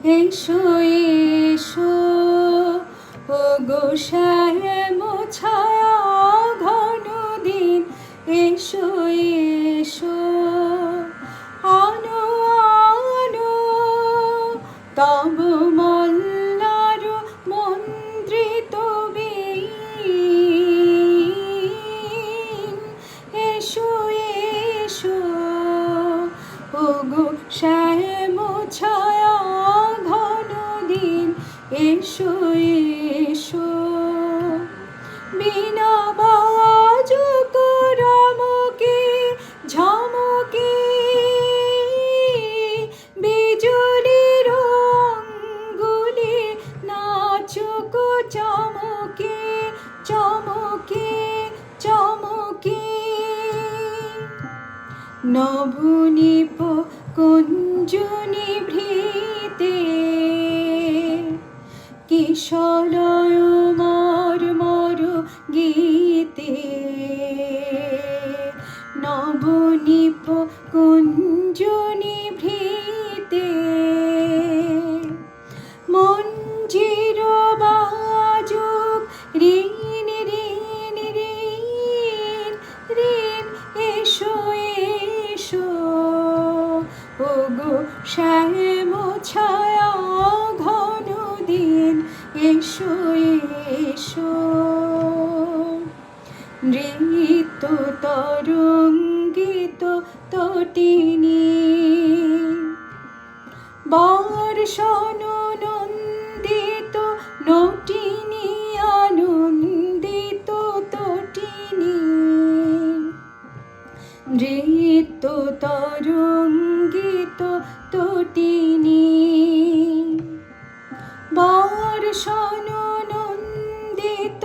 এসো এসো ও গো শ্যাম ছায়া ঘন দিন, এসো এসো আনো আনো তব মল্লার মন্ত্রিত বীণ। এসো এসো ও গো শ্যাম ছায়া ঘন দিন, এসো এসো বিনা বাজুক রমকে ঝমকে বিজুলির অঙ্গুলি নাচুক চমকে চমকে চমকে। নবনীপ কুঞ্জনি ভৃতে কিশলয় মর্মর গীতে। নবনীপ কুঞ্জনি ভৃতে মঞ্জির বাজুক ঋণ ঋণ ঋণ ঋণ। এসো এসো ও গো শ্যাম ছায়া ঘন দিন, এসো এসো নৃত্য তরঙ্গিত তটিনী বর্ষণ নন্দিত নটিনী আনন্দিত তটিনী। নৃত্য তরঙ্গিত তটিনী বর্ষণ নন্দিত